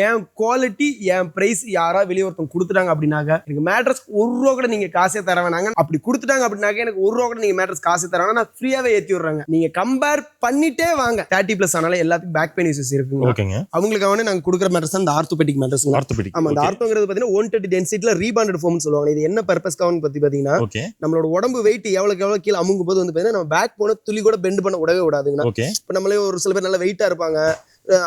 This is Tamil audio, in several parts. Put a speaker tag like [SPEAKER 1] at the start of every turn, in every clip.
[SPEAKER 1] என் குவாலிட்டி என் பிரைஸ் யாரா வெளியே ஒருத்தவங்க கொடுத்துட்டாங்க அப்படின்னாக்க எனக்கு மேட்ரஸ் ₹1 கூட நீங்க காசே தர வேணாங்க. அப்படி கொடுத்துட்டாங்க அப்படின்னாக்க எனக்கு ₹1 கூட நீங்க மேட்ரஸ் காசு தர வேணா, நான் ஃப்ரீயாவே ஏத்தி விடுறாங்க. நீங்க கம்பேர் பண்ணிட்டே வாங்க. 30+ ஆனால எல்லாத்துக்கும் பேக் பெயின் இஷ்யூஸ் இருக்குங்க. அவங்களுக்கு வந்து நாங்க கொடுக்குற மேட்ரஸ் அந்த ஆர்த்தோபெடிக் மேட்ரஸ். ஆமா, அந்த ஆர்த்தோங்கிறது பாத்தீங்கன்னா 130 டென்சிட்டில ரீபாண்டட் ஃபோம்னு சொல்லுவாங்க. இது என்ன பர்பஸ்க்காக பத்தி பாத்தீங்கன்னா நம்மளோட உடம்பு வெயிட் எவ்வளவு கீழே அமுங்கும் போது வந்து பாத்தீங்கன்னா நம்ம பேக் போன துளி கூட பெண்ட் பண்ண விடவே விடாதுங்க. இப்ப நம்மளே ஒரு சில பேர் நல்ல வெயிட்டா இருப்பாங்க,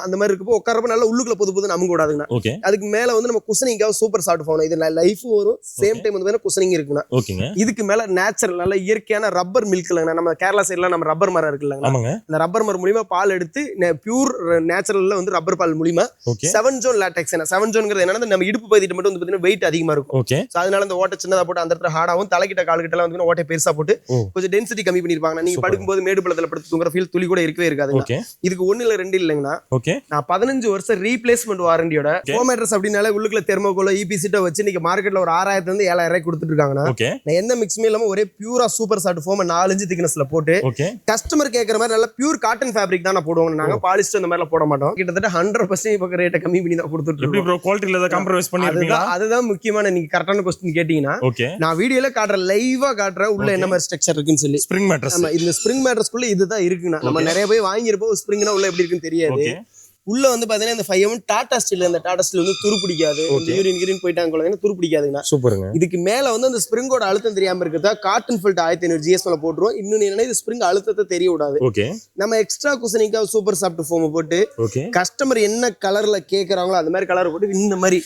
[SPEAKER 1] அந்த மாதிரி இருக்கப்போ உட்காரப்ப நல்லா உள்ளுக்குள்ள பொது நமக்கு கூடாதுங்க. அதுக்கு மேல வந்து நம்ம குஷனிங்காக சூப்பர் சாஃப்ட் ஃபோன். இது லைஃப் வரும், சேம் டைம் வந்து குஷனிங் இருக்குன்னா இதுக்கு மேல நேச்சுரல் நல்ல இயற்கையான ரப்பர் மில்க் இல்லைங்க. நம்ம கேரளா சைட்ல நம்ம ரப்பர் மரம் இருக்கு இல்லைங்க, அந்த ரப்பர் மரம் மூலியமா பால் எடுத்து பியூர் நேச்சுரல்ல வந்து ரப்பர் பால் மூலியமா 7 ஜோன் லாட்டெக்ஸ். 7 ஜோன்ங்கிறது என்னன்னா நம்ம இடுப்பு பகுதிட்டு மட்டும் வந்து பாத்தீங்கன்னா வெயிட் அதிகமா இருக்கும். அதனால அந்த ஓட்டை சின்னதா போட்டு அந்த இடத்துல ஹார்டாவும் தலைக்கிட்ட கால்கிட்ட எல்லாம் வந்து ஓட்டை பெருசா போட்டு கொஞ்சம் டென்சிட்டி கம்மி பண்ணிருப்பாங்க. நீங்க படுக்கும்போது மேடு பள்ளத்துல படுத்து தூங்குற ஃபீல் துளி கூட இருக்கவே இருக்காதுங்க. இதுக்கு 1 இல்ல 2 இல்லைங்கன்னா நான் 15 வருஷம் ரீப்ளேஸ்மெண்ட் வாரண்டியோட ஃபோம் மேட்ரஸ் அப்படினால உள்ளுக்குள்ள தெர்மோகோல் ஈபி சீட்டை வச்சு இன்னைக்கு மார்க்கெட்ல ஒரு 6000 இருந்து 7000 கொடுத்துட்டு இருக்காங்கன்னா நான் எந்த மிக்ஸுமே இல்லாம ஒரே பியூரா சூப்பர் சாஃப்ட் ஃபோம் 4 இன்ச் திக்னஸ்ல போட்டு கஸ்டமர் கேட்கற மாதிரி நல்ல பியூர் காட்டன் ஃபேப்ரிக் தான் நான் போடுவாங்க. நாங்க பாலிஸ்டர் அந்த மாதிரி போட மாட்டோம். கிட்டத்தட்ட 100% இப்ப ரேட்டை கம்மி பண்ணி தான் கொடுத்துட்டு இருக்கோம். ப்ரோ குவாலிட்டில ஏதாவது காம்ப்ரமைஸ் பண்ணிருக்கீங்களா? அதுதான் முக்கியமான. நீங்க கரெக்டான क्वेश्चन கேட்டீங்கன்னா நான் வீடியோல காட்ற லைவா காட்ற உள்ள என்ன மாதிரி ஸ்ட்ரக்சர் இருக்குன்னு சொல்லி ஸ்ப்ரிங் மேட்ரஸ். ஆமா, இந்த ஸ்ப்ரிங் மேட்ரஸ்க்குள்ள இதுதான் இருக்குன்னா நம்ம நிறைய போய் வாங்கியிருப்போம். ஸ்ப்ரிங்னா உள்ள எப்படி இருக்குன்னு தெரியாது. உள்ள வந்து பாத்தீங்கன்னா இந்த 5M டாடா ஸ்டீல், அந்த டாடா ஸ்டீல் வந்து துரு பிடிக்காது. யூரின் போயிட்டாங்க துரு பிடிக்காதுங்க. சூப்பருங்க. இதுக்கு மேல வந்து அந்த ஸ்ப்ரிங்கோட அழுத்தம் தெரியாம இருக்கிறதா காட்டன் ஃபில்ட் 1500 GS மேல போட்டுருவோம். இன்னும் என்னன்னா இது ஸ்ப்ரிங் அழுத்தத்தை தெரிய விடாது. நம்ம எக்ஸ்ட்ரா குஷனிங்கா சூப்பர் சாஃப்ட் ஃபோம் போட்டு கஸ்டமர் என்ன கலர்ல கேக்குறாங்களோ அந்த மாதிரி கலர் போட்டு இந்த மாதிரி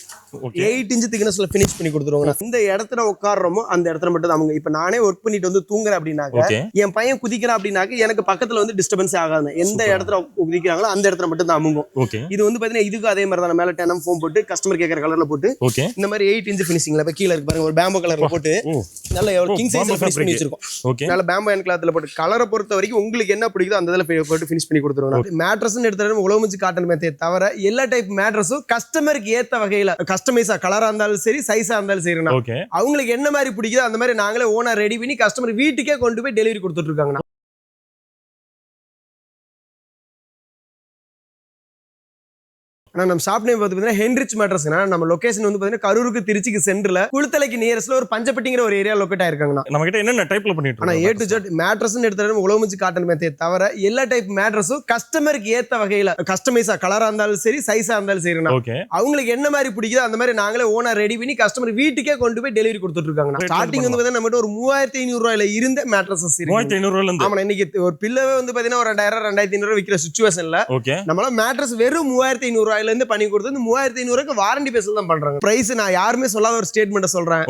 [SPEAKER 1] 8 இன்ச் திக்னஸ்ல ஃபினிஷ் பண்ணி கொடுத்துருவாங்க. இந்த இடத்துல உட்கார்றோமோ அந்த இடத்துல மட்டும் தான் அவங்க. இப்ப நானே ஒர்க் பண்ணிட்டு வந்து தூங்குறேன் அப்படின்னாக்க என் பையன் குதிக்கிறான் அப்படின்னாக்க எனக்கு பக்கத்துல வந்து டிஸ்டர்பன்ஸ் ஆகாது. எந்த இடத்துல குதிக்கிறாங்களோ அந்த இடத்துல மட்டும் தான் அமுங்கும். இது வந்து பாத்தீங்கன்னா இதுக்கு அதே மாதிரி தான் மேல 10M ஃபோம் போட்டு கஸ்டமர் கேக்குற கலர்ல போட்டு இந்த மாதிரி 8 இன்ச் ஃபினிஷிங்ல இப்ப கீழ இருக்கு பாருங்க, ஒரு பேம்போ கலர்ல போட்டு நல்ல கிங் சைஸ்ல ஃபினிஷ் பண்ணி வச்சிருக்கோம். நல்ல பேம்போ அண்ட் கிளாத்ல போட்டு கலரை பொறுத்த வரைக்கும் உங்களுக்கு என்ன பிடிக்குதோ அந்த இதுல போட்டு ஃபினிஷ் பண்ணி கொடுத்துருவோம். மேட்ரஸ்னு எடுத்துட்டா உலகமிச்சு காட்டன் மெத்தே தவிர எல்லா டைப் மேட்ரஸும் கஸ்டமருக்கு ஏத்த வகையில கஸ்டமைஸா கலரா இருந்தாலும் சரி சைஸா இருந்தாலும் சரினா அவங்களுக்கு என்ன மாதிரி பிடிக்குதோ அந்த மாதிரி நாங்களே ஓனா ரெடி பண்ணி கஸ்டமர் வீட்டுக்கே கொண்டு போய் டெலிவரி கொடுத்துட்டு இருக்காங்க. நம்ம ஷாப் நேம் பார்த்தீங்கன்னா ஹென்ரிச் மேட்ரஸ். நம்ம லொகேஷன் வந்து பாத்தீங்கன்னா கரூருக்கு திருச்சிக்கு சென்டர்ல குளித்தலைக்கு நியரஸ்ட்ல ஒரு பஞ்சப்பட்டிங்கிற ஒரு ஏரியா லொகேட் ஆயிருக்காங்க. நம்ம கிட்ட என்ன டைப்ல பண்ணிட்டு இருக்கோம்? A to Z மேட்ரஸ் எடுத்துட்டா உலகமிச்சு காட்டன் மெத்தே தவிர எல்லா டைப் மேட்ரஸும் கஸ்டமருக்கு ஏத்த வகையில கஸ்டமைஸா கலரா இருந்தாலும் சரி சைஸா இருந்தாலும் சரினா அவங்களுக்கு என்ன மாதிரி பிடிக்குதோ அந்த மாதிரி நாங்களே ஓனா ரெடி பண்ணி கஸ்டமர் வீட்டுக்கே கொண்டு போய் டெலிவரி கொடுத்துட்டு இருக்காங்க. ஸ்டார்டிங் வந்து பாத்தீங்கன்னா நம்ம ஒரு ₹3500 இருந்த மேட்ரஸஸ் இருக்கு. ₹3500 ஆமா, இன்னைக்கு ஒரு பில்லவே வந்து பாத்தீங்கன்னா ஒரு 2000 2500 விக்கிற சிச்சுவேஷன்ல நம்மள மேட்ரஸ் வெறும் ₹3500 பண்ணி கொடுத்து 3500க்கு வாரண்டி பேஸ்ல தான் பண்றாங்க. பிரைஸ் நான் யாருமே சொல்லாத ஒரு ஸ்டேட்மென்ட் சொல்றேன்.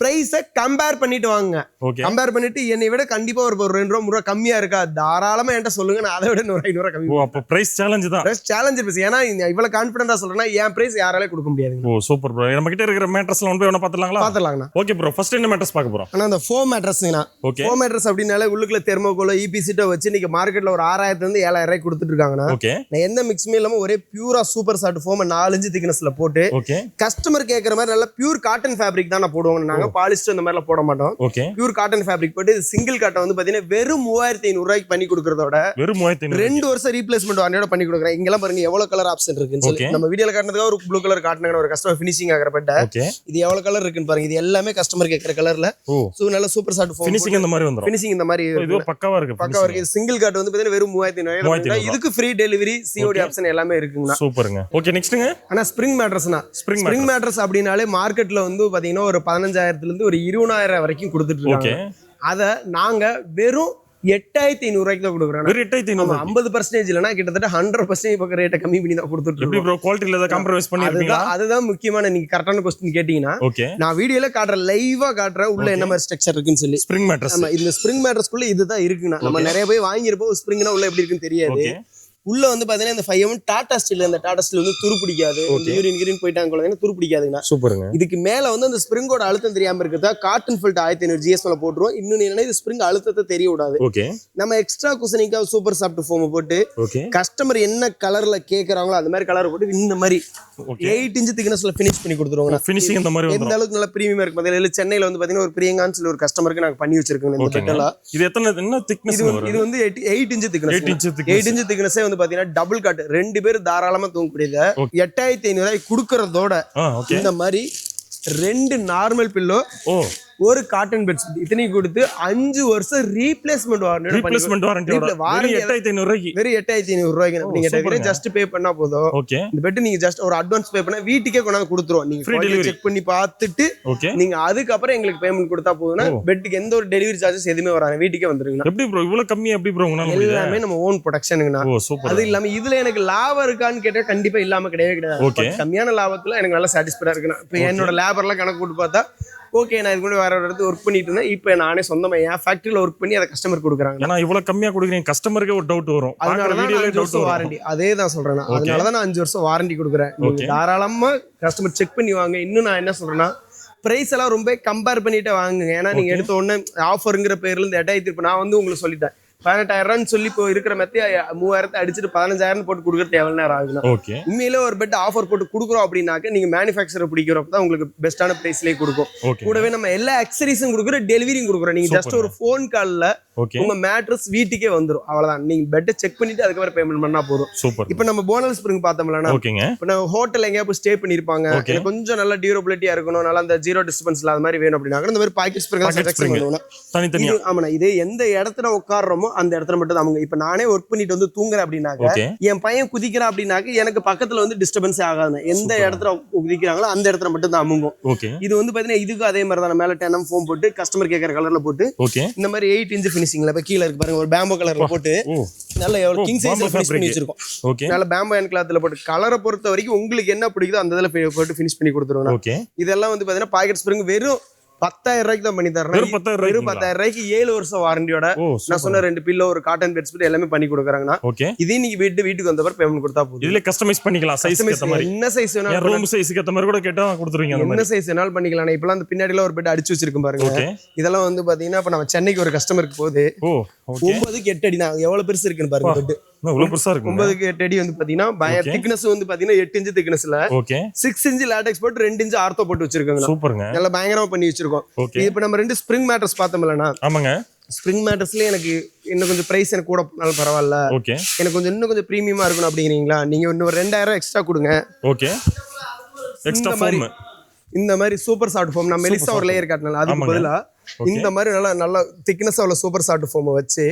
[SPEAKER 1] பிரைஸ கம்பேர் பண்ணிட்டு வாங்க. கம்பேர் பண்ணிட்டு என்னை விட கண்டிப்பா ஒரு ₹2 3 கம்மியா இருக்கா தாராளமா என்கிட்ட சொல்லுங்க, நான் அதை விட ₹500 கம்மி. அப்ப பிரைஸ் சேலஞ்ச் தான். Price challenge base. ஏன்னா இவ்வளவு கான்ஃபிடென்ட்டா சொல்றேன்னா என் பிரைஸ் யாராலே கொடுக்க முடியாது. ஓ சூப்பர் ப்ரோ. நம்ம கிட்ட இருக்கிற மேட்ரஸ்ல ஒன் பை ஒன் பாத்துலாங்களா? பாத்துலாம்ண்ணா. ஓகே ப்ரோ, ஃபர்ஸ்ட் என்ன மேட்ரஸ் பார்க்க போறோம்? ஆனா அந்த ஃபோம் மேட்ரஸ்ங்கண்ணா. ஃபோம் மேட்ரஸ் அப்படினாலே உள்ளுக்குள்ள தெர்மோகோல் ஈபி சீட்டை வச்சு இன்னைக்கு மார்க்கெட்ல ஒரு 6000 இருந்து 7000 கொடுத்துட்டு இருக்காங்கண்ணா. நான் எந்த மிக்ஸுமே இல்லாம ஒரே பியூரா சூப்பர் சாஃப்ட் ஃபோம் 4 இன்ச் திக்னஸ்ல போட்டு கஸ்டமர் கேக்குற மாதிரி நல்ல பியூர் காட்டன் ஃபேப்ரிக் தான் நான் போடுவாங்க. நாங்க பாலிஸ்டர் அந்த மாதிரி போட மாட்டோம். பியூர் காட்டன் ஃபேப்ரிக் போட்டு சிங்கிள் காட்டை வந்து பாத்தீங்கன்னா வெறும் ₹3500 பண்ணி கொடுக்கறதோட வெறும் 2 வருஷம் ரீப்ளேஸ்மெண்ட் வாரண்டியோட பண்ணி கொடுக்குறேன். இங்கெல்லாம் பாருங்க எவ்வளவு கலர் ஆப்ஷன் இருக்குன்னு சொல்லி நம்ம வீடியோல காட்டுனதுக்கு ஒரு ப்ளூ கலர் காட்டுனாங்க ஒரு கஸ்டமர் ஃபினிஷிங் ஆகறப்பட்ட இது எவ்வளவு கலர் இருக்குன்னு பாருங்க. இது எல்லாமே கஸ்டமர் கேக்குற கலர்ல நல்ல சூப்பர் சாஃப்ட் ஃபோம் ஃபினிஷிங் இந்த மாதிரி வந்துரும். ஃபினிஷிங் இந்த மாதிரி இது பக்காவா இருக்கு. பக்காவா இருக்கு. சிங்கிள் காட் வந்து பாத்தீங்கன்னா வெறும் ₹3500. இதுக்கு ஃப்ரீ டெலிவரி COD ஆப்ஷன் எல்லாமே இருக்குங்க. சூப்பருங்க. ஓகே நெக்ஸ்ட்ங்க. ஆனா ஸ்ப்ரிங் மேட்ரஸ்னா ஸ்ப்ரிங் மேட்ரஸ் அப்படினாலே மார்க்கெட்ல வந்து பாத்தீங்கன்னா ஒரு 15000 இருந்து ஒரு 20000 வரைக்கும் கொடுத்துட்டு இருக்காங்க. அத நாங்க வெறும் ₹8500 தான் கொடுக்குறோம். 50% இல்லனா கிட்டத்தட்ட 100% இப்ப ரேட்டை கம்மி பண்ணி தான் கொடுத்துட்டு இருக்கோம். ப்ரோ குவாலிட்டில ஏதாவது காம்ப்ரமைஸ் பண்ணிருக்கீங்களா? அதுதான் முக்கியமான. நீங்க கரெக்டான क्वेश्चन கேட்டீங்கன்னா நான் வீடியோல காட்ற லைவா காட்ற உள்ள என்ன மாதிரி ஸ்ட்ரக்சர் இருக்குன்னு சொல்லி ஸ்ப்ரிங் மேட்ரஸ். ஆமா, இந்த ஸ்ப்ரிங் மேட்ரஸ்க்குள்ள இதுதான் இருக்குன்னா நம்ம நிறைய போய் வாங்கியிருப்போம். ஸ்ப்ரிங்னா உள்ள எப்படி இருக்குன்னு தெரியாது. உள்ள வந்து பாத்தீங்கன்னா இந்த 5M டாடா ஸ்டீல், அந்த டாடா ஸ்டீல் வந்து துரு பிடிக்காது. யூரின் போயிட்டாங்க துரு பிடிக்காதுங்க. சூப்பருங்க. இதுக்கு மேல வந்து அந்த ஸ்ப்ரிங்கோட அழுத்தம் தெரியாம இருக்கிறதா காட்டன் ஃபில்ட் 1500 GS மேல போட்டுருவோம். இன்னும் என்னன்னா இது ஸ்ப்ரிங் அழுத்தத்தை தெரிய விடாது. நம்ம எக்ஸ்ட்ரா குஷனிங்கா சூப்பர் சாஃப்ட் ஃபோம் போட்டு கஸ்டமர் என்ன கலர்ல கேக்குறாங்களோ அந்த மாதிரி கலர் போட்டு இந்த மாதிரி 8 இன்ச் திக்னஸ்ல ஃபினிஷ் பண்ணி கொடுத்துருவாங்க. ஃபினிஷிங் இந்த மாதிரி எந்த அளவுக்கு நல்ல பிரீமியமா இருக்கு பாத்தீங்கன்னா. சென்னையில வந்து பாத்தீங்கன்னா ஒரு பிரியங்கான்னு சொல்லி ஒரு கஸ்டமருக்கு நாங்க பண்ணி வச்சிருக்கோம். இந்த பெட்டலா இது எத்தனை என்ன திக்னஸ்? இது வந்து 8 இன்ச் திக்னஸ். 8 இன்ச் திக்னஸ் வந்து பாத்தீங்கன்னா டபுள் காட் 2 பேர் தாராளமா தூங்கக்கூடியது 8500 குடுக்கறதோட இந்த மாதிரி 2 நார்மல் பில்லோ ஒரு காட்டன் பெட்ஸ் இத்தனையும் கொடுத்து 5 வருஷம் ரீப்ளேஸ்மெண்ட் வாரண்டி வெறும் 8500 ரூபாய்க்கு நீங்க ஜஸ்ட் பே பண்ணா போதும். இந்த பெட் நீங்க ஜஸ்ட் ஒரு அட்வான்ஸ் பே பண்ணா வீட்டுக்கே கொண்டாந்து கொடுத்துருவோம். நீங்க செக் பண்ணி பார்த்துட்டு நீங்க அதுக்கப்புறம் எங்களுக்கு பேமெண்ட் கொடுத்தா போதும்னா பெட்டுக்கு எந்த ஒரு டெலிவரி சார்ஜஸ் எதுவுமே வராது, வீட்டுக்கே வந்துருங்க.
[SPEAKER 2] எப்படி ப்ரோ இவ்வளவு கம்மியா எப்படி ப்ரோ
[SPEAKER 1] எல்லாமே நம்ம ஓன் ப்ரொடக்ஷனுங்கண்ணா. அது இல்லாம இதுல எனக்கு லாபம் இருக்கான்னு கேட்டா கண்டிப்பா இல்லாம கிடையாது. கம்மியான லாபத்துல எனக்கு நல்லா சாட்டிஸ்ஃபைடா இருக்குண்ணா. இப்ப என்னோட லேபர் எல்லாம் கணக்கு போட்டு பார்த்தா ஓகே, நான் இதுக்கு வேற ஒரு இடத்துல ஒர்க் பண்ணிட்டு இருந்தேன். இப்போ நானே சொந்தமா என் ஃபேக்டரியில ஒர்க் பண்ணி அதை கஸ்டமர் கொடுக்குறாங்க.
[SPEAKER 2] ஏன்னா இவ்வளவு கம்மியா கொடுக்குறீங்க, கஸ்டமருக்கு ஒரு டவுட் வரும்.
[SPEAKER 1] அதனால தான் 5 வருஷம் வாரண்டி. அதே தான் சொல்றேன், அதனால தான் நான் 5 வருஷம் வாரண்டி கொடுக்குறேன். நீங்க தாராளமா கஸ்டமர் செக் பண்ணி வாங்க. இன்னும் நான் என்ன சொல்றேன்னா பிரைஸ் எல்லாம் ரொம்ப கம்பேர் பண்ணிட்டு வாங்குங்க. ஏன்னா நீங்க எடுத்த உடனே ஆஃபருங்கிற பேர்ல இருந்து 8000 இப்போ நான் வந்து உங்களுக்கு சொல்லிட்டேன் 18000 சொல்லி இப்போ இருக்கிற மெத்தி 3000 அடிச்சுட்டு 15000 போட்டு கொடுக்கறது எவ்வளவு நேரம் ஆகுதுன்னா உண்மையில ஒரு பெட் ஆஃபர் போட்டு கொடுக்குறோம் அப்படின்னாக்க நீங்க மேனுஃபேக்சர் பிடிக்கிறப்ப தான் உங்களுக்கு பெஸ்டான பிரைஸ்லயே கொடுக்கும். கூடவே நம்ம எல்லா அக்சசரிஸும் கொடுக்குறோம், டெலிவரியும் கொடுக்குறோம். நீங்க ஜஸ்ட் ஒரு போன் கால்ல உங்க மேட்ரஸ் வீட்டுக்கே வந்துடும். அவ்வளவுதான். நீங்க பெட்டை செக் பண்ணிட்டு அதுக்கப்புறம் பேமெண்ட் பண்ணா போதும். இப்போ நம்ம போனல் ஸ்ப்ரிங் பார்த்தோம்லன்னா இப்போ நம்ம ஹோட்டல் எங்கேயா போய் ஸ்டே பண்ணிருப்பாங்க, கொஞ்சம் நல்ல டியூரபிலிட்டியா இருக்கணும், நல்லா அந்த ஜீரோ டிஸ்டர்பன்ஸ் இல்லாத மாதிரி வேணும் அப்படின்னாக்க இந்த மாதிரி பாக்கெட் ஸ்ப்ரிங். ஆமாண்ணா, இது எந்த இடத்துல உட்காடுறோமோ அந்த இடத்துல மட்டும் தான் அவங்க. இப்ப நானே ஒர்க் பண்ணிட்டு வந்து தூங்குறேன் அப்படின்னாக்க என் பையன் குதிக்கிறான் அப்படின்னாக்க எனக்கு பக்கத்துல வந்து டிஸ்டர்பன்ஸ் ஆகாது. எந்த இடத்துல குதிக்கிறாங்களோ அந்த இடத்துல மட்டும் தான் அமுங்கும். இது வந்து பாத்தீங்கன்னா இதுக்கு அதே மாதிரி தான் மேல 10mm ஃபோம் போட்டு கஸ்டமர் கேட்கற கலர்ல போட்டு இந்த மாதிரி 8 இன்ச் ஃபினிஷிங்ல இப்ப கீழ இருக்கு பாருங்க, ஒரு பேம்போ கலர்ல போட்டு நல்ல எவ்வளவு கிங் சைஸ்ல ஃபினிஷ் பண்ணி வச்சிருக்கோம். நல்ல பேம்போ அண்ட் கிளாத்ல போட்டு கலரை பொறுத்த வரைக்கும் உங்களுக்கு என்ன பிடிக்குதோ அந்த இதுல போட்டு ஃபினிஷ் பண்ணி கொடுத்துருவோம். இதெல்லாம் வந்து பாத்தீங்கன்னா பாக்கெட் ஸ்ப்ரிங் வெறும் 10000 ரூபாய்க்கு தான் பண்ணி தரேன். வெறும் 10000 ரூபாய்க்கு 7 வருஷம் வாரண்டியோட நான் சொன்ன 2 பில்லோ ஒரு காட்டன் பெட் ஸ்ப்ரெட் எல்லாமே பண்ணி கொடுக்குறாங்கன்னா இதே நீங்க வீட்டுக்கு வந்தப்ப பேமெண்ட் கொடுத்தா போதும்.
[SPEAKER 2] இதுல கஸ்டமைஸ் பண்ணிக்கலாம், சைஸ் ஏத்த மாதிரி
[SPEAKER 1] என்ன சைஸ் வேணாலும்
[SPEAKER 2] ரூம் சைஸ்க்கு ஏத்த மாதிரி கூட கேட்டா கொடுத்துருவீங்க.
[SPEAKER 1] என்ன சைஸ் வேணாலும் பண்ணிக்கலாம். இப்பலாம் அந்த பின்னாடில ஒரு பெட் அடிச்சு வச்சிருக்கோம் பாருங்க. இதெல்லாம் வந்து பாத்தீங்கன்னா இப்ப நம்ம சென்னைக்கு ஒரு கஸ்டமருக்கு போகுது 9க்கு 8 அடி தான். எவ்வளவு பெருசு இருக்குன்னு பாருங்க பெட்.
[SPEAKER 2] இவ்வளவு பெருசா இருக்கு.
[SPEAKER 1] 9க்கு 8 அடி வந்து பாத்தீங்கன்னா திக்னஸ் வந்து பாத்தீங்கன்னா 8 இன்ச் திக்னஸ்ல 6 இன்ச் லாட்டெக்ஸ் போட்டு 2 இன்ச் ஆர்த்தோ போட்டு வச்சிருக்காங்க.
[SPEAKER 2] சூப்பருங்க.
[SPEAKER 1] நல்லா பயங்கரமா பண்ணி வச்சிருக்கோம். இப்போ நம்ம 2 ஸ்ப்ரிங் மேட்ரஸ் பார்த்தோம்லனா ஆமாங்க, ஸ்ப்ரிங் மேட்ரஸ்ல எனக்கு இன்னும் கொஞ்சம் பிரைஸ் எனக்கு கூட போனாலும் பரவாயில்ல, எனக்கு கொஞ்சம் இன்னும் கொஞ்சம் பிரீமியமா இருக்கணும் அப்படிங்கிறீங்களா, நீங்க இன்னும் 2000 எக்ஸ்ட்ரா கொடுங்க. ஓகே, எக்ஸ்ட்ரா ஃபோம் இந்த மாதிரி சூப்பர் சாஃப்ட் ஃபோம் நான் மெலிசா ஒரு லேயர் காட்டினால அதுக்கு பதிலா இந்த மாதிரி நல்லா திக்னஸா உள்ள சூப்பர் சாஃப்ட் ஃபோம் வச்சு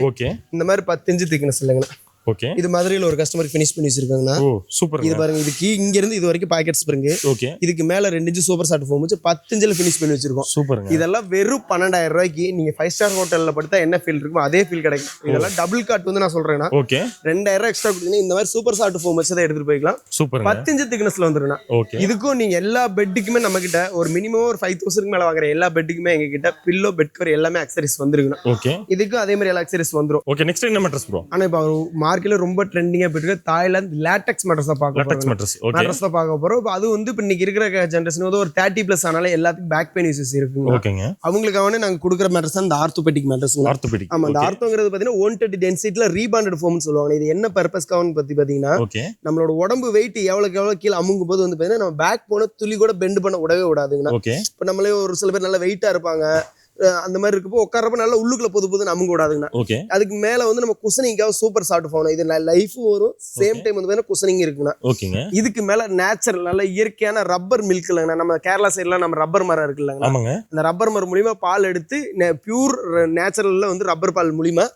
[SPEAKER 1] இந்த மாதிரி 10 இன்ச் திக்னஸ் இல்லைங்கண்ணா. ஓகே, இது மதுரையில ஒரு கஸ்டமர் ஃபினிஷ் பண்ணி வச்சிருக்காங்கண்ணா. சூப்பர். இது பாருங்க, இதுக்கு இங்க இருந்து இது வரைக்கும் பாக்கெட் ஸ்ப்ரிங். ஓகே, இதுக்கு மேல 2 இன்ச் சூப்பர் சாஃப்ட் ஃபோம் வச்சு 10 இன்ச்ல ஃபினிஷ் பண்ணி வச்சிருக்கோம். சூப்பருங்க. இதெல்லாம் வெறும் 12000 ரூபாய்க்கு நீங்க 5 ஸ்டார் ஹோட்டல்ல படுத்தா என்ன ஃபீல் இருக்குமோ அதே ஃபீல் கிடைக்கும். இதெல்லாம் டபுள் காட் வந்து நான் சொல்றேன்னா ஓகே 2000 எக்ஸ்ட்ரா கொடுத்தீங்கன்னா இந்த மாதிரி சூப்பர் சாஃப்ட் ஃபோம் வச்சு தான் எடுத்துட்டு போய்க்கலாம். சூப்பர். 10 இன்ச் திக்னஸ்ல வந்துருண்ணா. இதுக்கும் நீங்க எல்லா பெட்டுக்குமே நம்ம கிட்ட ஒரு மினிமம் ஒரு 5000 மேல வாங்குற எல்லா பெட்டுக்குமே எங்க கிட்ட பில்லோ பெட் கவர் எல்லாமே அக்சசரிஸ் வந்துருக்குண்ணா. ஓகே, இதுக்கும் அதே மாதிரி எல்லா அக்சசரிஸ் வந்துரும். ஓகே, நெக்ஸ்ட் என்ன மேட்ரஸ் ப்ரோ? ஆனா இப்போ மார்க்கெட்ல ரொம்ப ட்ரெண்டிங் தாய்லாந்து லாட்டெக்ஸ் மேட்ரஸ் தான் பார்க்க போறோம். அது வந்து இப்ப இன்னைக்கு இருக்கிற ஜெனரேஷன் வந்து ஒரு 30+ ஆனால எல்லாத்துக்கும் பேக் பெயின் இஷ்யூஸ் இருக்குங்க. அவங்களுக்காக நாங்க கொடுக்குற மேட்ரஸ் அந்த ஆர்த்தோபெடிக் மேட்ரஸ். ஆமா, அந்த ஆர்த்தோங்கிறது பாத்தீங்கன்னா 130 டென்சிட்டில ரீபாண்டட் ஃபோம்னு சொல்லுவாங்க. இது என்ன பர்பஸ்க்காக பாத்தீங்கன்னா நம்மளோட உடம்பு வெயிட் எவ்வளவு கீழே அமுங்கும் போது வந்து பாத்தீங்கன்னா நம்ம பேக் போன துளி கூட பெண்ட் பண்ண விடவே விடாதுங்கன்னா. இப்ப நம்மளே ஒரு சில பேர் நல்ல வெயிட்டா இருப்பாங்க, அந்த மாதிரி இருக்கப்போ உட்காரப்ப நல்லா உள்ளுக்குள்ள பொது நமக்கு கூடாதுங்கண்ணா. அதுக்கு மேல வந்து நம்ம குஷனிங்காக சூப்பர் சாஃப்ட் ஃபோன் இது லைஃப் வரும், சேம் டைம் வந்து குஷனிங் இருக்குண்ணா. இதுக்கு மேல நேச்சுரல் நல்ல இயற்கையான ரப்பர் மில்க் இல்லைங்கண்ணா. நம்ம கேரளா சைட்ல நம்ம ரப்பர் மரம் இருக்கு இல்லைங்க, அந்த ரப்பர் மரம் மூலியமா பால் எடுத்து பியூர் நேச்சுரல்ல வந்து ரப்பர் பால் மூலியமா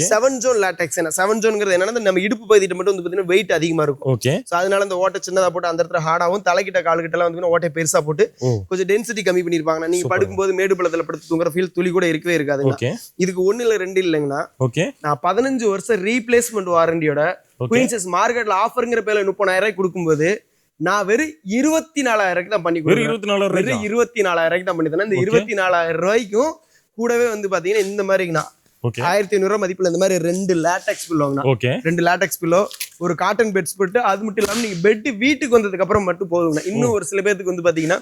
[SPEAKER 1] 7 ஜோன் லாட்டெக்ஸ். 7 ஜோன்ங்கிறது என்னன்னா நம்ம இடுப்பு பகுதியிட்ட மட்டும் வந்து பாத்தீங்கன்னா வெயிட் அதிகமா இருக்கும். அதனால அந்த ஓட்டை சின்னதா போட்டு அந்த இடத்துல ஹார்டாவும் தலைக்கிட்ட கால்கிட்ட எல்லாம் வந்து ஓட்டை பெருசா போட்டு கொஞ்சம் டென்சிட்டி கம்மி பண்ணிருப்பாங்க. நீங்க படுக்கும்போது மேடு பள்ளத்துல படுத்து தூங்குற துளி கூட இருக்கவே இருக்காதுங்க. இதுக்கு 1 இல்ல 2 இல்லைங்கண்ணா. நான் 15 வருஷம் ரீப்ளேஸ்மெண்ட் வாரண்டியோட குயின்சஸ் மார்க்கெட்ல ஆஃபர்ங்கிற பேர்ல 30000 ரூபாய் கொடுக்கும்போது நான் வெறும் 24000 தான் பண்ணி கொடுக்குறேன். 24000 தான் பண்ணி தரேன். இந்த 24000 ரூபாய்க்கும் கூடவே வந்து பாத்தீங்கன்னா இந்த மாதிரிங்கண்ணா 1500 ரூபாய் மதிப்புல இந்த மாதிரி 2 லாட்டெக்ஸ் பில்லோ வாங்கினா 2 லாட்டெக்ஸ் பில்லோ ஒரு காட்டன் பெட்ஸ் போட்டு அது மட்டும் இல்லாம நீங்க பெட் வீட்டுக்கு வந்ததுக்கு அப்புறம் மட்டும் போதுங்கண்ணா. இன்னும் ஒரு சில பேருக்கு வந்து பாத்தீங்கன்னா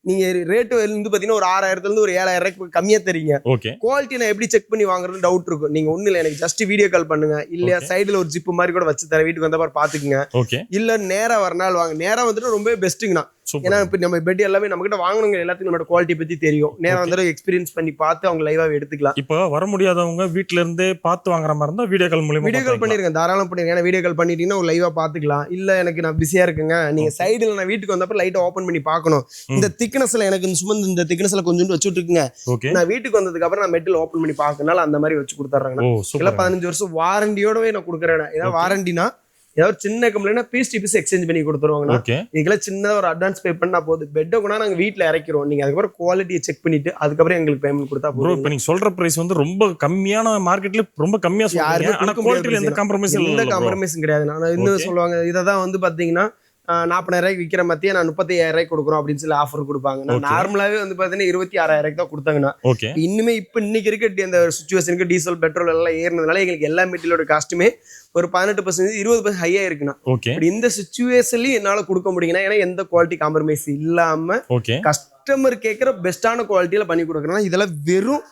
[SPEAKER 1] நீங்க ரேட்டு வந்து பாத்தீங்கன்னா ஒரு 6000 இருந்து ஒரு 7000 ரூபாய்க்கு கம்மியா தரீங்க.
[SPEAKER 2] ஓகே
[SPEAKER 1] குவாலிட்டி நான் எப்படி செக் பண்ணி வாங்குறது டவுட் இருக்கும். நீங்க ஒண்ணு இல்ல, எனக்கு ஜஸ்ட் வீடியோ கால் பண்ணுங்க, இல்லையா சைடுல ஒரு ஜிப் மாதிரி கூட வச்சு தரேன், வீட்டுக்கு வந்த பாரு பாத்துக்குங்க.
[SPEAKER 2] ஓகே
[SPEAKER 1] இல்ல நேரா வரனால வாங்க. நேரா வந்துட்டு ரொம்ப பெஸ்ட்டுங்கண்ணா. ஏன்னா இப்ப நம்ம பெட் எல்லாமே நம்ம கிட்ட வாங்கணுங்க, எல்லாத்துக்கும் நம்மளோட குவாலிட்டி பத்தி தெரியும். நேரா வந்துட்டு எக்ஸ்பீரியன்ஸ் பண்ணி பார்த்து அவங்க லைவாவே எடுத்துக்கலாம்.
[SPEAKER 2] இப்போ வர முடியாதவங்க வீட்ல இருந்தே பார்த்து வாங்குற மாதிரி இருந்தா வீடியோ கால் மூலமா
[SPEAKER 1] வீடியோ கால் பண்ணிருங்க, தாராளம் பண்ணிருங்க. ஏன்னா வீடியோ கால் பண்ணிட்டீங்கன்னா ஒரு லைவா பாத்துக்கலாம். இல்ல எனக்கு நான் பிஸியா இருக்குங்க, நீங்க சைடுல நான் வீட்டுக்கு வந்தப்ப லைட்டா ஓபன் பண்ணி பார்க்கணும். இந்த திக்னஸ்ல எனக்கு சும்மா இந்த திக்னஸ்ல கொஞ்சம் வச்சுட்டு இருக்குங்க,
[SPEAKER 2] ஓகே
[SPEAKER 1] நான் வீட்டுக்கு வந்ததுக்கு அப்புறம் நான் மெட்டில் ஓபன் பண்ணி பார்க்கறனால அந்த மாதிரி வச்சு கொடுத்துறாங்க.
[SPEAKER 2] ஓ
[SPEAKER 1] இல்ல
[SPEAKER 2] சூப்பர்
[SPEAKER 1] 15 வருஷம் வாரண்டியோடவே நான் கொடுக்குறேன். ஏதாவது வாரண்டினா ஏதாவது சின்ன கம்ப்ளைண்ட் பீஸ் எக்ஸ்சேஞ்ச் பண்ணி கொடுத்துருவாங்க.
[SPEAKER 2] ஓகே
[SPEAKER 1] இதுக்கெல்லாம் சின்னதாக ஒரு அட்வான்ஸ் பே பண்ணா போகுது. பெட்டை கூட நாங்க வீட்டுல இறக்கிறோம், நீங்க அதுக்கப்புறம் குவாலிட்டியை செக் பண்ணிட்டு அதுக்கப்புறம் எங்களுக்கு பேமெண்ட் கொடுத்தா
[SPEAKER 2] ப்ரோ.
[SPEAKER 1] போதும்.
[SPEAKER 2] இப்போ நீங்க சொல்ற பிரைஸ் வந்து ரொம்ப கம்மியான மார்க்கெட்ல ரொம்ப கம்மியா சொல்றீங்க.
[SPEAKER 1] யாருமே
[SPEAKER 2] ஆனா
[SPEAKER 1] கொடுக்க
[SPEAKER 2] குவாலிட்டில
[SPEAKER 1] முடியாது.
[SPEAKER 2] எந்த காம்ப்ரமைஸ்
[SPEAKER 1] எந்த
[SPEAKER 2] இல்ல ப்ரோ.
[SPEAKER 1] காம்ப்ரமைஸும் கிடையாது. நான் இன்னும் சொல்லுவாங்க, இதை தான் வந்து பாத்தீங்கன்னா 40,000 விற்கிற மத்திய நான் 35,000 கொடுக்குறோம் அப்படின்னு சொல்லி ஆஃபர் கொடுப்பாங்க. நான் நார்மலாவே வந்து பாத்தீங்கன்னா 26,000 தான் கொடுத்தாங்கண்ணா.
[SPEAKER 2] ஓகே
[SPEAKER 1] இன்னுமே இப்ப இன்னைக்கு இருக்க அந்த சுச்சுவேஷனுக்கு டீசல் பெட்ரோல் எல்லாம் ஏறினதுனால எங்களுக்கு எல்லா மெட்டீரியலோட காஸ்ட்டுமே ஒரு 18% 20% ஹையா இருக்குண்ணா.
[SPEAKER 2] ஓகே
[SPEAKER 1] இந்த சுச்சுவேஷன்லயும் என்னால கொடுக்க முடியுங்கன்னா, ஏன்னா எந்த குவாலிட்டி காம்ப்ரமைஸ் இல்லாம
[SPEAKER 2] ஓகே
[SPEAKER 1] கஸ்டமர் கேட்கிற பெஸ்டான குவாலிட்டியில பண்ணி கொடுக்குறேன்னா, இதெல்லாம் வெறும்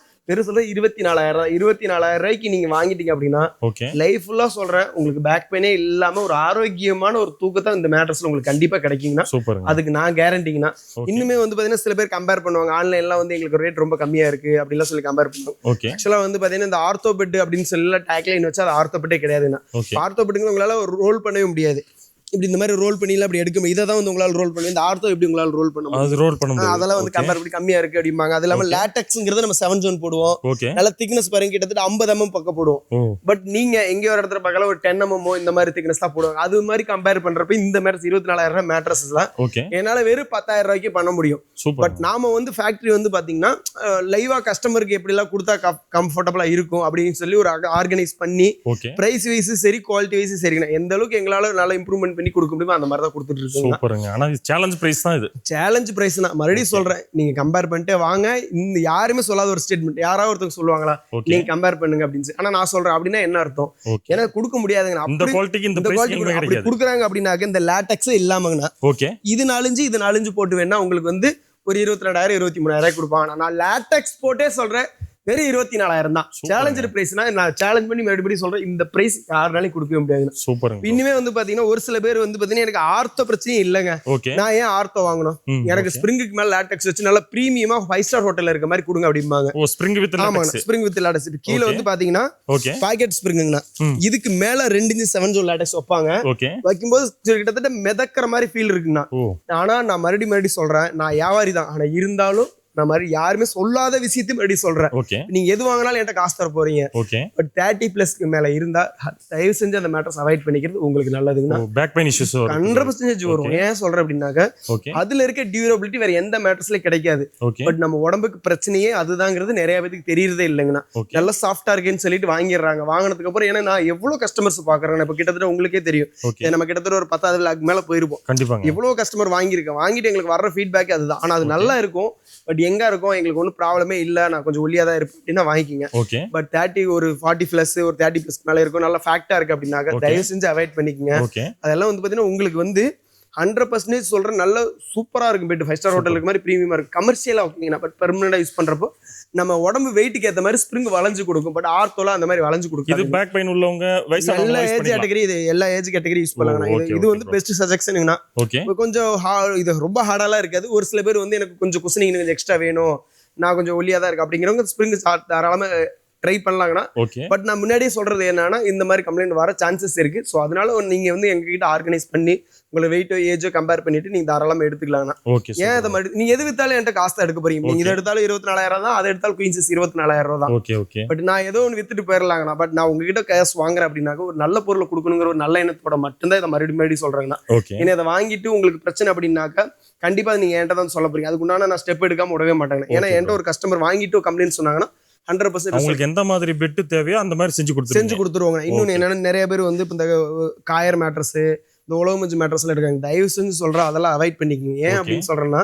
[SPEAKER 1] சொல்ற 24,000 ரூபாய்க்கு நீங்க வாங்கிட்டீங்க அப்படின்னா
[SPEAKER 2] ஓகே
[SPEAKER 1] லைஃப் ஃபுல்லா சொல்றேன், உங்களுக்கு பேக் பெயினே இல்லாம ஒரு ஆரோக்கியமான ஒரு தூக்கத்தை இந்த மேட்ரஸ்ல உங்களுக்கு கண்டிப்பா கிடைக்குங்கன்னா
[SPEAKER 2] சூப்பர்.
[SPEAKER 1] அதுக்கு நான் கேரண்டிங்கண்ணா. இன்னுமே வந்து பாத்தீங்கன்னா சில பேர் கம்பேர் பண்ணுவாங்க, ஆன்லைன்ல வந்து எங்களுக்கு ரேட் ரொம்ப கம்மியா இருக்கு அப்படிலாம் சொல்லி கம்பேர் பண்ணுவாங்க.
[SPEAKER 2] ஓகே
[SPEAKER 1] ஆக்சுவலா வந்து பாத்தீங்கன்னா இந்த ஆர்த்தோ பெட் அப்படின்னு சொல்லி டேக்லைன் வச்சு அது ஆர்த்தோ பெட்டே கிடையாதுண்ணா.
[SPEAKER 2] ஓகே
[SPEAKER 1] ஆர்த்தோ பெட்டுங்க உங்களால ரோல் பண்ணவே முடியாது. இப்படி இந்த மாதிரி ரோல் பண்ணில அப்படி எடுக்க முடியும். இதை தான் வந்து உங்களால ரோல் பண்ணி, இந்த ஆர்த்தோ எப்படி உங்களால ரோல் பண்ண முடியும்?
[SPEAKER 2] அது ரோல் பண்ண முடியாது.
[SPEAKER 1] அதெல்லாம் வந்து கம்பேர் பண்ணி கம்மியா இருக்கு அப்படிம்பாங்க. அது இல்லாம லேட்டெக்ஸ்ங்கிறது நம்ம 7 ஜோன் போடுவோம்.
[SPEAKER 2] ஓகே
[SPEAKER 1] நல்ல திக்னஸ் பாருங்க, கிட்டத்தட்ட 50 mm பக்கம் போடுவோம்.
[SPEAKER 2] ஓ
[SPEAKER 1] பட் நீங்க எங்க ஒரு இடத்துல பார்க்கல ஒரு 10 mm இந்த மாதிரி திக்னஸ் தான் போடுவாங்க. அது மாதிரி கம்பேர் பண்றப்ப இந்த மேட்ரஸ் 24,000 ரூபாய் மேட்ரஸ்லாம்
[SPEAKER 2] ஓகே
[SPEAKER 1] என்னால வெறும் 10,000 ரூபாய்க்கு பண்ண முடியும்.
[SPEAKER 2] சூப்பர்.
[SPEAKER 1] பட் நாம வந்து ஃபேக்டரி வந்து பாத்தீங்கன்னா லைவா கஸ்டமருக்கு எப்படி எல்லாம் கொடுத்தா கம்ஃபர்டபுளா இருக்கும் அப்படின்னு சொல்லி ஒரு ஆர்கனைஸ் பண்ணி
[SPEAKER 2] ஓகே
[SPEAKER 1] பிரைஸ் வைஸ் சரி குவாலிட்டி வைஸ் சரி எந்த அளவுக்கு எங்களால நல்லா இம்ப்ரூவ்மெண்ட் பண்ணி கொடுக்க முடியுமோ அந்த மாதிரி தான் கொடுத்துட்டு இருக்கோம்.
[SPEAKER 2] சூப்பருங்க. ஆனா இது சேலஞ்ச் பிரைஸ் தான். இது
[SPEAKER 1] சேலஞ்ச் பிரைஸ் தான். மறுபடியும் சொல்றேன், நீங்க கம்பேர் பண்ணிட்டு வாங்க. இந்த யாருமே சொல்லாத ஒரு ஸ்டேட்மெண்ட். யாராவது ஒருத்தங்க சொல்லுவாங்களா நீங்க கம்பேர் பண்ணுங்க அப்படின்னு. ஆனா நான் சொல்றேன் அப்படின்னா என்ன அர்த்தம்? ஏன்னா கொடுக்க முடியாதுங்க.
[SPEAKER 2] இந்த குவாலிட்டிக்கு இந்த பிரைஸ்
[SPEAKER 1] அப்படி கொடுக்குறாங்க அப்படின்னாக்க இந்த லேட்டெக்ஸே இல்லாமங்கண்ணா.
[SPEAKER 2] ஓகே
[SPEAKER 1] இது 4 போட்டு வேணா உங்களுக்கு வந்து ஒரு 22,000 23,000 கொடுப்பாங்க. நான் லேட்டெக்ஸ் போட்டே சொல்றேன் வெறும் 24,000 தான். சேலஞ்சர் பிரைஸ்னா நான் சேலஞ்ச் பண்ணி மறுபடியும் சொல்றேன், இந்த பிரைஸ் யாருனாலும் கொடுக்கவே முடியாது.
[SPEAKER 2] சூப்பருங்க.
[SPEAKER 1] இன்னுமே வந்து பாத்தீங்கன்னா ஒரு சில பேர் வந்து பாத்தீங்கன்னா எனக்கு ஆர்த்தோ பிரச்சனையும் இல்லைங்க,
[SPEAKER 2] ஓகே
[SPEAKER 1] நான் ஏன் ஆர்த்தோ வாங்கணும், எனக்கு ஸ்ப்ரிங்குக்கு மேல லேட்டெக்ஸ் வச்சு நல்லா பிரீமியமா 5 ஸ்டார் ஹோட்டல்ல இருக்க மாதிரி கொடுங்க அப்படிம்பாங்க.
[SPEAKER 2] ஓ spring with latex.
[SPEAKER 1] Spring with latex. கீழ வந்து பாத்தீங்கன்னா
[SPEAKER 2] ஓகே
[SPEAKER 1] பாக்கெட் ஸ்ப்ரிங்குங்கண்ணா. இதுக்கு மேல 2 இன்ச் 7 ஜோன் லேட்டெக்ஸ் வைப்பாங்க.
[SPEAKER 2] ஓகே
[SPEAKER 1] வைக்கும்போது கிட்டத்தட்ட மிதக்கிற மாதிரி ஃபீல் இருக்குங்கண்ணா. ஆனா நான் மறுபடியும் சொல்றேன், நான் வியாபாரி தான். ஆனா இருந்தாலும் நான் மாதிரி யாருமே சொல்லாத விஷயத்தையும் மறுபடியும் சொல்றேன். நீங்க எது வாங்கினாலும் என்கிட்ட காசு தர போறீங்க. பட் 30+ மேல இருந்தா தயவு செஞ்சு அந்த மேட்டர்ஸ் அவாய்ட் பண்ணிக்கிறது உங்களுக்கு நல்லதுங்கண்ணா.
[SPEAKER 2] பேக் பெயின் இஷ்யூஸ்
[SPEAKER 1] 100% வரும். ஏன் சொல்றேன் அப்படின்னாக்க அதுல இருக்க டியூரபிலிட்டி வேற எந்த மேட்டர்ஸ்ல கிடைக்காது. பட் நம்ம உடம்புக்கு பிரச்சனையே அதுதாங்கிறது நிறைய பேருக்கு தெரியறதே இல்லைங்கண்ணா. நல்லா சாஃப்டா இருக்குன்னு சொல்லிட்டு வாங்கிடுறாங்க. வாங்கினதுக்கு அப்புறம் ஏன்னா நான் எவ்வளவு கஸ்டமர்ஸ் பாக்குறேன், இப்ப கிட்டத்தட்ட உங்களுக்கே தெரியும், நம்ம கிட்டத்தட்ட ஒரு 10,000 லாக் மேல போயிருப்போம். எவ்வளவு கஸ்டமர் வாங்கியிருக்கேன். வாங்கிட்டு எங்களுக்கு வர்ற ஃபீட்பேக் அதுதான். ஆனா அது நல்லா இருக்கும். பட் எங்க இருக்கும் எங்களுக்கு ஒன்றும் ப்ராப்ளமே இல்லை, நான் கொஞ்சம் ஒல்லியா தான் இருப்பேன் அப்படின்னா வாங்கிக்கிங்க. பட் 30 ஒரு 40+ ஒரு 30+ மேல இருக்கும், நல்லா ஃபேக்டா இருக்கு அப்படின்னாக்க தயவு செஞ்சு அவாய்ட் பண்ணிக்கங்க. அதெல்லாம் வந்து பாத்தீங்கன்னா உங்களுக்கு வந்து 100% சொல்றேன், நல்ல சூப்பரா இருக்கும். பெட் 5 ஸ்டார் ஹோட்டலுக்கு மாதிரி பிரீமியமா இருக்கு. கமர்ஷியலா ஓகேங்கண்ணா. பட் பெர்மனண்டா யூஸ் பண்றப்போ நம்ம உடம்பு வெயிட்டுக்கு ஏற்ற மாதிரி ஸ்ப்ரிங் வளைஞ்சு கொடுக்கும். பட் ஆர்த்தோல அந்த மாதிரி வளைஞ்சு கொடுக்கும்.
[SPEAKER 2] இது பேக் பெயின் உள்ளவங்க வயசானவங்க
[SPEAKER 1] எல்லா ஏஜ் கேட்டகரி, இது எல்லா ஏஜ் கேட்டகரி யூஸ் பண்ணலாம். இது வந்து பெஸ்ட் சஜஷனுங்கண்ணா. கொஞ்சம் இது ரொம்ப ஹார்டாலாம் இருக்காது. ஒரு சில பேர் வந்து எனக்கு கொஞ்சம் குஷனிங் கொஞ்சம் எக்ஸ்ட்ரா வேணும், நான் கொஞ்சம் ஒல்லியா தான் இருக்கு அப்படிங்கிறவங்க ஸ்ப்ரிங் தாராளமா ட்ரை பண்ணலாங்கண்ணா. பட் நான் முன்னாடியே சொல்றது என்னன்னா இந்த மாதிரி கம்ப்ளைண்ட் வர சான்சஸ் இருக்கு. ஸோ அதனால நீங்க வந்து எங்ககிட்ட ஆர்கனைஸ் பண்ணி உங்களை வெயிட்டோ ஏஜோ கம்பேர் பண்ணிட்டு நீங்க தாராளமா எடுத்துக்கலாங்கண்ணா. ஏன் அதை மாதிரி நீங்க எது வித்தாலும் என்கிட்ட காசு தான் எடுக்க போறீங்க. நீங்க இதை எடுத்தாலும் 24,000 தான், அதை எடுத்தாலும் குயின்சஸ் 24,000 தான். பட் நான் ஏதோ ஒன்று வித்துட்டு போயிடலாங்கண்ணா. பட் நான் உங்ககிட்ட கேஷ் வாங்குறேன் அப்படின்னாக்க ஒரு நல்ல பொருளை கொடுக்கணுங்கிற ஒரு நல்ல எண்ணத்தோட மட்டும்தான் இதை மறுபடியும் சொல்றேங்கண்ணா. ஏன்னா அதை வாங்கிட்டு உங்களுக்கு பிரச்சனை அப்படின்னாக்கா கண்டிப்பா நீங்க என்கிட்ட தான் சொல்ல போறீங்க. அதுக்குண்டான நான் ஸ்டெப் எடுக்காம விடவே மாட்டேங்க. ஏன்னா என்கிட்ட ஒரு கஸ்டமர் வாங்கிட்டு கம்ப்ளைண்ட் சொன்னாங்கன்னா 100%
[SPEAKER 2] உங்களுக்கு எந்த மாதிரி பெட் தேவையோ அந்த மாதிரி செஞ்சு
[SPEAKER 1] கொடுத்துருவாங்க. இன்னொன்னு என்னன்னா நிறைய பேர் வந்து இந்த காயர் மேட்ரஸ், இந்த உலக மஞ்சு மேட்ரஸ்ல இருக்காங்க. தயவு செஞ்சு சொல்றேன், அதெல்லாம் அவாய்ட் பண்ணிக்கோங்க. ஏன் அப்படின்னு சொல்றேன்னா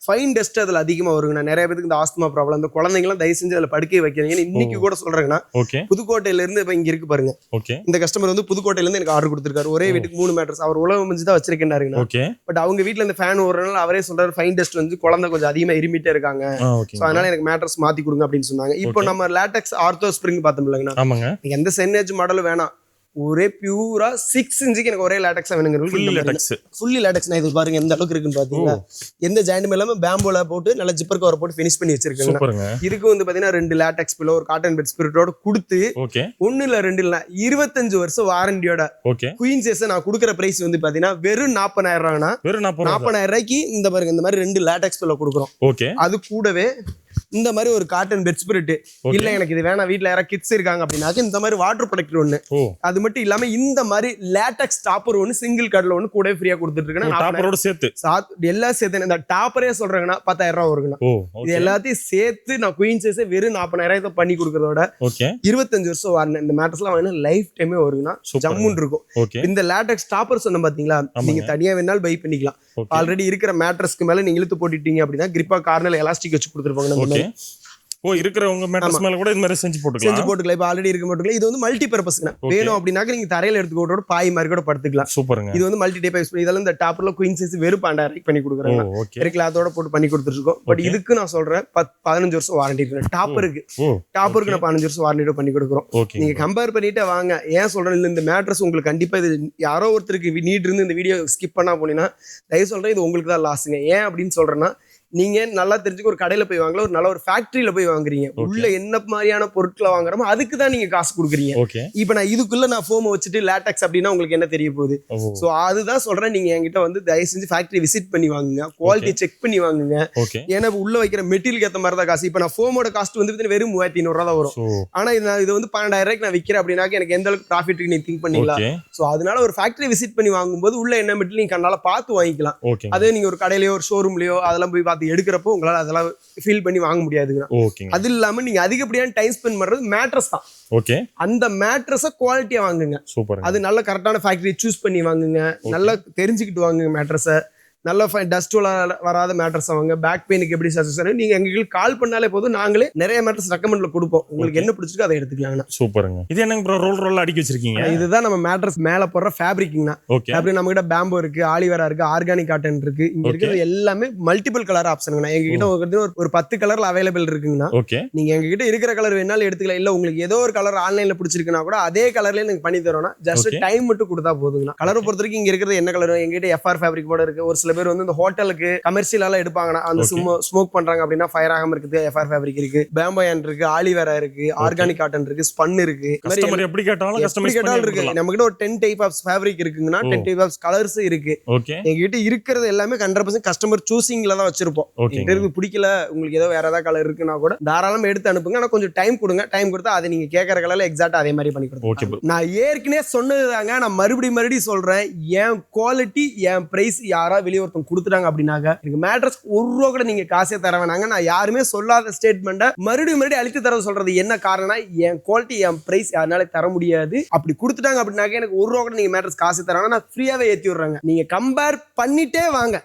[SPEAKER 1] ஃபைன் டஸ்ட் அதுல அதிகமா வருங்கண்ணா. நிறைய பேருக்கு இந்த ஆஸ்துமா ப்ராப்ளம், இந்த குழந்தைங்கலாம் தயவு செஞ்சு அதுல படுக்கை வைக்கிறீங்க. இன்னைக்கு கூட சொல்றேங்கண்ணா,
[SPEAKER 2] ஓகே
[SPEAKER 1] புதுக்கோட்டையில இருந்து இப்ப இங்க இருக்கு பாருங்க,
[SPEAKER 2] ஓகே
[SPEAKER 1] இந்த கஸ்டமர் வந்து புதுக்கோட்டையில இருந்து எனக்கு ஆர்டர் கொடுத்திருக்காரு. ஒரே வீட்டுக்கு 3 மேட்ரஸ் அவர் உழவு மிஞ்சி தான் வச்சிருக்கேன்னாருங்கண்ணா.
[SPEAKER 2] ஓகே
[SPEAKER 1] பட் அவங்க வீட்ல இந்த ஃபேன் ஓடுறதுனால அவரே சொல்றாரு ஃபைன் டஸ்ட் வந்து குழந்தை கொஞ்சம் அதிகமா இருமிட்டே இருக்காங்க,
[SPEAKER 2] ஓகே
[SPEAKER 1] சோ அதனால எனக்கு மேட்ரஸ் மாத்தி கொடுங்க அப்படின்னு சொன்னாங்க. இப்போ நம்ம லேட்டக்ஸ் ஆர்த்தோ ஸ்ப்ரிங் பார்த்தோம்லங்கண்ணா,
[SPEAKER 2] ஆமாங்க
[SPEAKER 1] எந்த சென்னேஜ் மாடலும் வேணாம், ஒரே பியூரா 6 இன்ச்சுக்கு எனக்கு ஒரே லேட்டக்ஸா வேணுங்க.
[SPEAKER 2] Fully latex
[SPEAKER 1] fully latex. நான் இது பாருங்க எந்த அளவுக்கு இருக்குன்னு பாத்தீங்களா, எந்த ஜாயிண்ட் இல்லாம பேம்போல போட்டு நல்ல ஜிப்பர் கவர் போட்டு ஃபினிஷ் பண்ணி வச்சிருக்காங்க.
[SPEAKER 2] சூப்பருங்க.
[SPEAKER 1] இதுக்கு வந்து பாத்தீங்கன்னா 2 லேட்டக்ஸ் பில்லோ, ஒரு காட்டன் பெட் ஸ்பிரிட்டோட கொடுத்து
[SPEAKER 2] ஓகே
[SPEAKER 1] 1 இல்ல 2 இல்ல 25 வருஷம் வாரண்டியோட
[SPEAKER 2] ஓகே
[SPEAKER 1] குயின் சைஸ் நான் கொடுக்குற பிரைஸ் வந்து பாத்தீங்கன்னா வெறும் 40,000 ரூபாய்னா,
[SPEAKER 2] வெறும்
[SPEAKER 1] 40,000 ரூபாய்க்கு இந்த பாருங்க இந்த மாதிரி 2 லேட்டக்ஸ் பில்லோ கொடுக்குறோம்.
[SPEAKER 2] ஓகே
[SPEAKER 1] அது கூடவே இந்த மாதிரி ஒரு காட்டன் பெட் ஸ்பிரிட், இல்ல எனக்கு இது வேணா வீட்ல யாரா கிட்ஸ் இருக்காங்க அப்படின்னாக்க இந்த மாதிரி வாட்டர் ப்ரொடெக்டர் ஒண்ணு, அது மட்டும் இல்லாம இந்த மாதிரி லேட்டக்ஸ் டாப்பர் ஒண்ணு சிங்கிள் கார்டுல ஒண்ணு கூட ஃப்ரீயா கொடுத்துட்டு இருக்கேன்.
[SPEAKER 2] டாப்பரோட சேர்த்து
[SPEAKER 1] எல்லாம் சேர்த்து இந்த டாப்பரே சொல்றேங்கன்னா 10,000 ரூபாய் வருங்கண்ணா. இது எல்லாத்தையும் சேர்த்து நான் குயின் சைஸ் வெறும் 40,000 பண்ணி கொடுக்கறதோட
[SPEAKER 2] ஓகே
[SPEAKER 1] 25 வருஷம் வாரண்டி. இந்த மேட்டர்ஸ்லாம் வாங்கினா லைஃப் டைமே வருங்கண்ணா, ஜம்முன்னு இருக்கும்.
[SPEAKER 2] ஓகே
[SPEAKER 1] இந்த லேட்டக்ஸ் டாப்பர் சொன்ன பாத்தீங்களா, நீங்க தனியா வேணாலும் பை பண்ணிக்கலாம். ஆல்ரெடி இருக்கிற மேட்ரஸ்க்கு மேல நீங்க இழுத்து போட்டுட்டீங்க அப்படின்னா கிரிப்பா கார்னல் எலாஸ்டிக் வச்சு கொடுத்துருப்பாங்க.
[SPEAKER 2] இருக்கிறவங்க மேட்ரஸ் மேல கூட இந்த மாதிரி செஞ்சு போட்டுக்கலாம்.
[SPEAKER 1] இப்ப ஆல்ரெடி இருக்க மாட்டோம். இது வந்து மல்டி பர்பஸ்ங்க. வேணும் அப்படின்னாக்க நீங்க தரையில எடுத்துக்கோட பாய் மாதிரி கூட படுத்துக்கலாம்.
[SPEAKER 2] சூப்பருங்க.
[SPEAKER 1] இது வந்து மல்டி டைப் யூஸ் பண்ணி இதெல்லாம் இந்த டாப்பர்ல குயின் சைஸ் வெறும் 12,000 பண்ணி கொடுக்குறாங்க. ஒரு கிளாத்தோட போட்டு பண்ணி கொடுத்துருக்கோம். பட் இதுக்கு நான் சொல்றேன் 15 வருஷம் வாரண்டி இருக்கு. டாப்பருக்கு நான் 15 வருஷம் வாரண்டியோட பண்ணி கொடுக்குறோம். நீங்க கம்பேர் பண்ணிட்டு வாங்க. ஏன் சொல்றேன், இல்ல இந்த மேட்ரஸ் உங்களுக்கு கண்டிப்பா இது யாரோ ஒருத்தருக்கு நீட் இருந்து இந்த வீடியோ ஸ்கிப் பண்ணா போனீங்கன்னா தயவு சொல்றேன் இது உங்களுக்கு தான் லாஸுங்க. ஏன் அப்படின்னு சொல்றேன்னா, நீங்க நல்லா தெரிஞ்சுக்க ஒரு கடையில போய் வாங்கல, ஒரு நல்ல ஒரு ஃபேக்டரியில போய் வாங்குறீங்க. உள்ள என்ன மாதிரியான பொருட்களை வாங்குறோமோ அதுக்கு தான் நீங்க காசு கொடுக்குறீங்க. இப்ப நான் இதுக்குள்ள நான் ஃபோம் வச்சுட்டு லேட்டக்ஸ் அப்படின்னா உங்களுக்கு என்ன தெரிய போகுது? சோ அதுதான் சொல்றேன், நீங்க என்கிட்ட வந்து தயவு செஞ்சு ஃபேக்டரி விசிட் பண்ணி வாங்குங்க, குவாலிட்டி செக் பண்ணி வாங்குங்க. ஏன்னா உள்ள வைக்கிற மெட்டீரியல் ஏத்த மாதிரி தான் காசு. இப்ப நான் ஃபோமோட காஸ்ட் வந்து வெறும் 3,500 ரூபா தான் வரும். ஆனா இது வந்து 12,000 ரூபாய்க்கு நான் விற்கிறேன் அப்படின்னாக்க எனக்கு எந்த அளவுக்கு ப்ராஃபிட் நீ திங்க் பண்ணிக்கலாம். சோ அதனால ஒரு ஃபேக்டரி விசிட் பண்ணி வாங்கும்போது உள்ள என்ன மெட்டீரியல் நீங்க கண்ணால பார்த்து வாங்கிக்கலாம். அதே நீங்க ஒரு கடையிலயோ ஒரு ஷோரூம்லயோ அதெல்லாம் போய் பார்த்து எடுக்கிறப்போ உங்களால அதெல்லாம் ஃபீல் பண்ணி வாங்க முடியாதுங்க. அது இல்லாம நீங்க அதிகப்படியான டைம் ஸ்பெண்ட் பண்றது மேட்ரஸ் தான். ஓகே, அந்த மேட்ரஸ குவாலிட்டியா வாங்குங்க. சூப்பர். அது நல்ல கரெக்டான ஃபேக்டரி சூஸ் பண்ணி வாங்குங்க. நல்லா தெரிஞ்சுக்கிட்டு வாங்குங்க மேட்ரஸ. நல்ல டஸ்ட் வராத மேட்ரஸ் வாங்க. பேக் பெயினுக்கு எப்படி சஜஷன் நீங்க எங்களுக்கு கால் பண்ணாலே போதும், நாங்களே நிறைய மேட்ரஸ் ரெக்கமெண்ட்ல கொடுப்போம். உங்களுக்கு என்ன பிடிச்சிருக்கோ அதை எடுத்துக்கலாம்.
[SPEAKER 2] சூப்பருங்க. இது என்னங்க ப்ரோ ரோல் ரோல் அடிக்கி வச்சிருக்கீங்க? இதுதான்
[SPEAKER 1] நம்ம மேட்ரஸ் மேல போடுற ஃபேப்ரிக்னா. அப்படி நம்ம கிட்ட பேம்போ இருக்கு, ஆலிவேரா இருக்கு, ஆர்கானிக் காட்டன் இருக்கு. இங்க இருக்கிறது எல்லாமே மல்டிபிள் கலர் ஆப்ஷனுங்கண்ணா. எங்க கிட்ட ஒரு 10 கலர்ல அவைலபிள் இருக்குங்கண்ணா. நீங்க எங்க கிட்ட இருக்கிற கலர் வேணாலும் எடுத்துக்கலாம். இல்ல உங்களுக்கு ஏதோ ஒரு கலர் ஆன்லைன்ல பிடிச்சிருக்குன்னா கூட அதே கலர்லயே நீங்க பண்ணி தரோம்னா ஜஸ்ட் டைம் மட்டும் கொடுத்தா போதுங்கண்ணா. கலரை பொறுத்த வரைக்கும் இங்க இருக்கிறது என்ன கலர், எங்க கிட்ட FR ஃபேப்ரிக் போட இருக்கு. ஒரு சில பேர் வந்து இந்த ஹோட்டலுக்கு கமர்ஷியலா எடுப்பாங்கன்னா அந்த ஸ்மோக் பண்றாங்க அப்படின்னா ஃபயர் ஆகாம இருக்குது FR ஃபேப்ரிக் இருக்கு, பேம்போயான் இருக்கு, ஆலிவேரா இருக்கு, ஆர்கானிக் காட்டன் இருக்கு, ஸ்பன் இருக்கு.
[SPEAKER 2] கஸ்டமர் எப்படி கேட்டாலும் கஸ்டமைஸ் பண்ணி
[SPEAKER 1] இருக்கு. நம்ம கிட்ட ஒரு 10 டைப் ஆஃப் ஃபேப்ரிக் இருக்குங்கன்னா 10 டைப் ஆஃப் கலர்ஸ் இருக்கு. எங்க கிட்ட இருக்கிறது எல்லாமே 100% கஸ்டமர் சூசிங்ல தான் வச்சிருப்போம். உங்களுக்கு பிடிக்கல, உங்களுக்கு ஏதோ வேற ஏதாவது கலர் இருக்குன்னா கூட தாராளமா எடுத்து அனுப்புங்க. ஆனா கொஞ்சம் டைம் கொடுங்க. டைம் கொடுத்தா அதை நீங்க கேட்கற கலர்ல எக்ஸாக்ட்டா அதே மாதிரி பண்ணி கொடுப்போம். நான் ஏற்கனவே சொன்னதுதாங்க, நான் மறுபடியும் சொல்றேன். என் குவாலிட்டி என் பிரைஸ் யாரா வெளியே ஒருத்தன் கொடுத்துட்டாங்க அப்படின்னாக்க எனக்கு மேட்ரஸ் 1 ரூபா கூட நீங்க காசே தர வேணாங்க. நான் யாருமே சொல்லாத ஸ்டேட்மெண்ட்டை மறுபடியும் அழித்து தர சொல்றது என்ன காரணம்? என் குவாலிட்டி என் பிரைஸ் யாரால தர முடியாது. அப்படி கொடுத்துட்டாங்க அப்படின்னாக்க எனக்கு 1 ரூபா கூட நீங்க மேட்ரஸ் காசு தராங்க, நான் ஃப்ரீயாவே ஏத்தி விடுறாங்க. நீங்க கம்பேர் பண்ணிட்டே வாங்க.